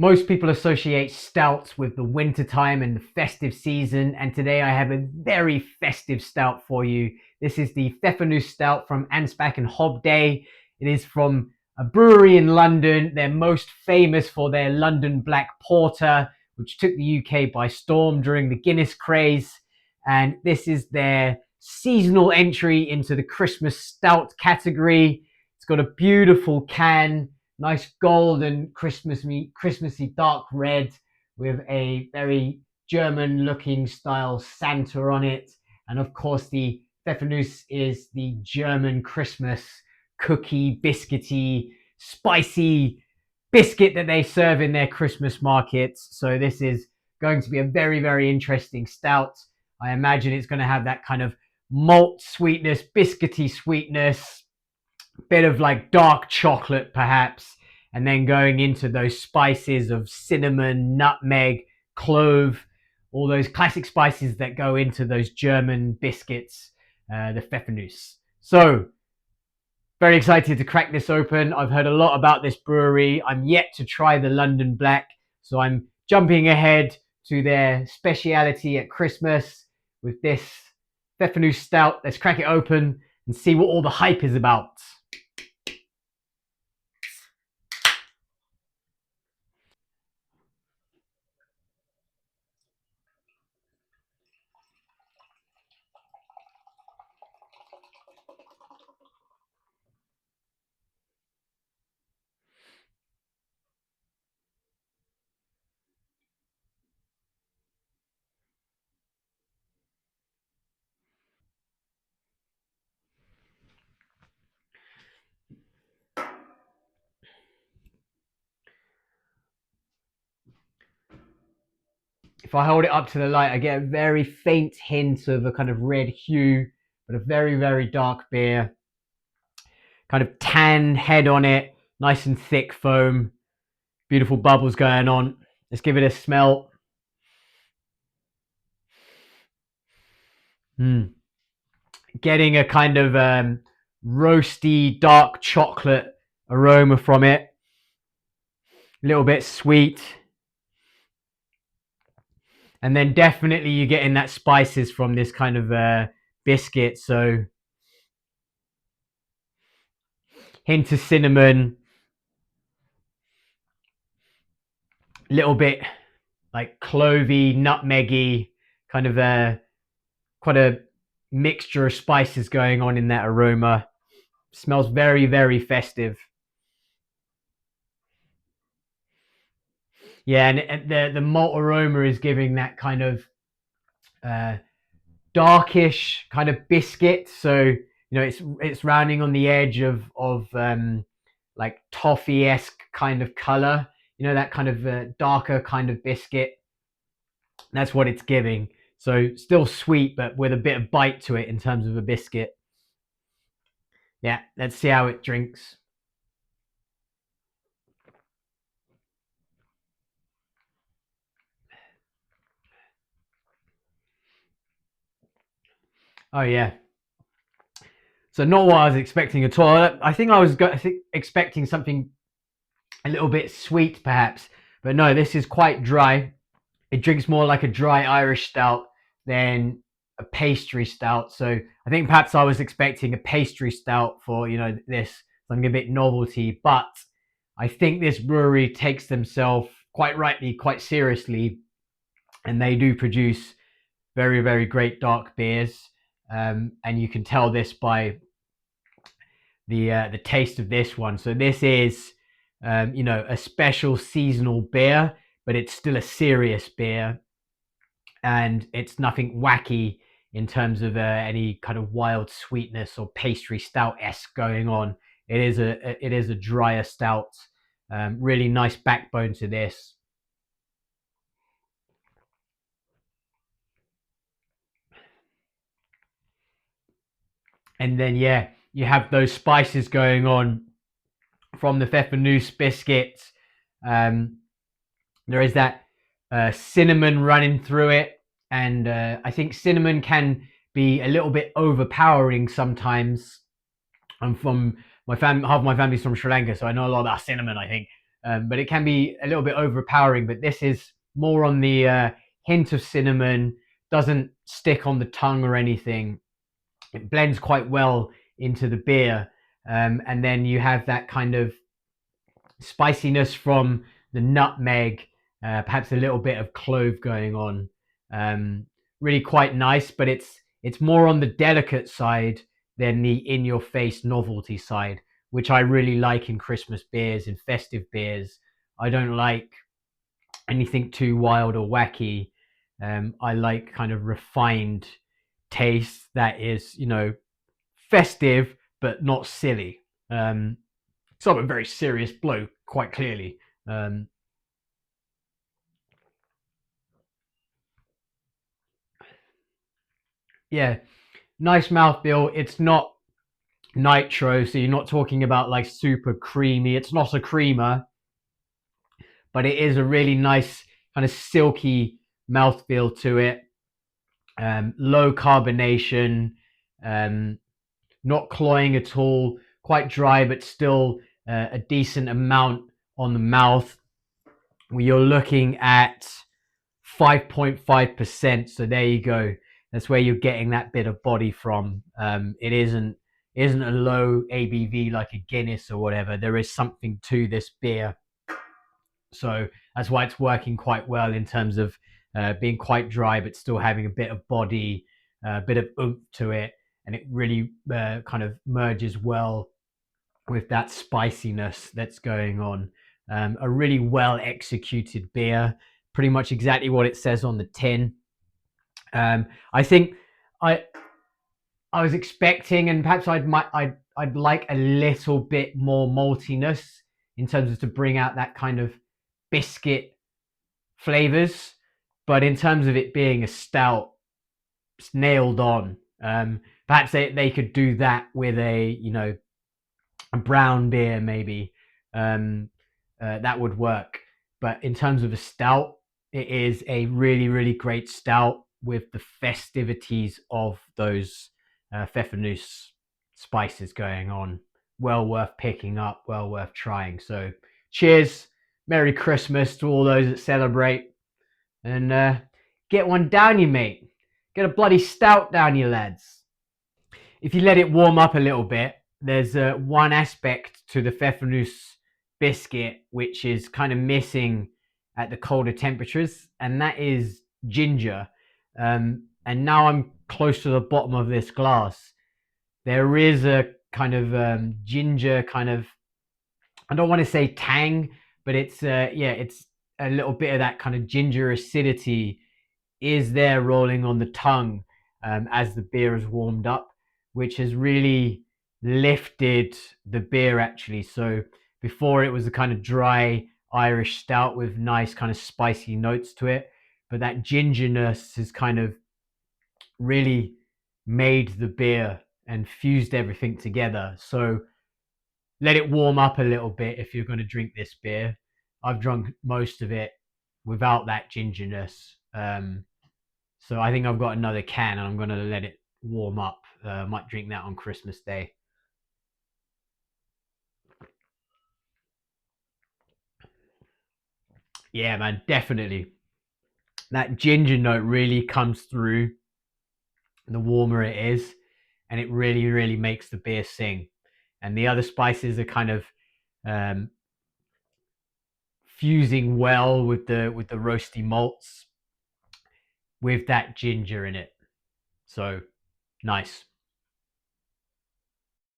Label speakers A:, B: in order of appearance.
A: Most people associate stouts with the winter time and the festive season, and today I have a very festive stout for you. This is the Pfeffernüsse Stout from Anspach Hobday. It is from a brewery in London. They're most famous for their London Black Porter, which took the UK by storm during the Guinness craze. And this is their seasonal entry into the Christmas stout category. It's got a beautiful can, nice golden Christmassy dark red with a very German looking style Santa on it. And of course, the Pfeffernüsse is the German Christmas cookie, biscuity, spicy biscuit that they serve in their Christmas markets. So this is going to be a very, very interesting stout. I imagine it's going to have that kind of malt sweetness, biscuity sweetness, bit of like dark chocolate perhaps, and then going into those spices of cinnamon, nutmeg, clove, all those classic spices that go into those German biscuits, the Pfeffernüsse. So very excited to crack this open. I've heard a lot about this brewery. I'm yet to try the London Black, so I'm jumping ahead to their speciality at Christmas with this Pfeffernüsse Stout. Let's crack it open and see what all the hype is about. If I hold it up to the light, I get a very faint hint of a kind of red hue, but a very, very dark beer. Kind of tan head on it, nice and thick foam, beautiful bubbles going on. Let's give it a smell. Getting a kind of roasty, dark chocolate aroma from it. A little bit sweet. And then definitely you're getting that spices from this kind of biscuit. So hint of cinnamon, a little bit like clovey, nutmeggy, kind of quite a mixture of spices going on in that aroma. Smells very, very festive. Yeah, and the malt aroma is giving that kind of uh, darkish kind of biscuit. So it's rounding on the edge of like toffee esque kind of color. You know, that kind of darker kind of biscuit. That's what it's giving. So still sweet, but with a bit of bite to it in terms of a biscuit. Yeah, let's see how it drinks. Oh yeah. So not what I was expecting at all. I think I was expecting something a little bit sweet, perhaps, but no. This is quite dry. It drinks more like a dry Irish stout than a pastry stout. So I think perhaps I was expecting a pastry stout for this something a bit novelty, but I think this brewery takes themselves quite rightly, quite seriously, and they do produce very, very great dark beers. And you can tell this by the taste of this one. So this is a special seasonal beer, but it's still a serious beer, and it's nothing wacky in terms of any kind of wild sweetness or pastry stout esque going on. It is a drier stout. Really nice backbone to this. And then yeah, you have those spices going on from the Pfeffernüsse biscuits. Um, there is that cinnamon running through it, and I think cinnamon can be a little bit overpowering sometimes. I'm from my family, half my family's from Sri Lanka, so I know a lot about cinnamon, I think. but it can be a little bit overpowering. But this is more on the hint of cinnamon, doesn't stick on the tongue or anything. It blends quite well into the beer. And then you have that kind of spiciness from the nutmeg, perhaps a little bit of clove going on. Really quite nice, but it's more on the delicate side than the in-your-face novelty side, which I really like in Christmas beers and festive beers. I don't like anything too wild or wacky. I like kind of refined taste that is, festive but not silly. So I'm a very serious bloke, quite clearly. Um, yeah, nice mouthfeel. It's not nitro, so you're not talking about like super creamy. It's not a creamer, but it is a really nice kind of silky mouthfeel to it. Low carbonation, um, not cloying at all, quite dry, but still a decent amount on the mouth. You're looking at 5.5%. So there you go. That's where you're getting that bit of body from. It isn't a low ABV like a Guinness or whatever. There is something to this beer, so that's why it's working quite well in terms of being quite dry but still having a bit of body, a bit of oomph to it, and it really kind of merges well with that spiciness that's going on. A really well executed beer, pretty much exactly what it says on the tin. I think I I was expecting, and perhaps I'd like a little bit more maltiness in terms of to bring out that kind of biscuit flavors, but in terms of it being a stout, it's nailed on. Perhaps they could do that with a brown beer maybe. Um, that would work. But in terms of a stout, it is a really, really great stout with the festivities of those Pfeffernüsse spices going on. Well worth picking up, well worth trying. So, cheers. Merry Christmas to all those that celebrate. And get one down you, mate. Get a bloody stout down you, lads. If you let it warm up a little bit, there's one aspect to the Pfeffernüsse biscuit which is kind of missing at the colder temperatures, and that is ginger. And now I'm close to the bottom of this glass. There is a kind of ginger kind of, I don't want to say tang, but it's a little bit of that kind of ginger acidity is there rolling on the tongue as the beer has warmed up, which has really lifted the beer actually. So before it was a kind of dry Irish stout with nice kind of spicy notes to it, but that gingerness has kind of really made the beer and fused everything together. So let it warm up a little bit if you're going to drink this beer. I've drunk most of it without that gingerness. So I think I've got another can and I'm going to let it warm up. Might drink that on Christmas Day. Yeah, man, definitely. That ginger note really comes through the warmer it is, and it really, really makes the beer sing. And the other spices are kind of um, fusing well with the roasty malts with that ginger in it. So nice.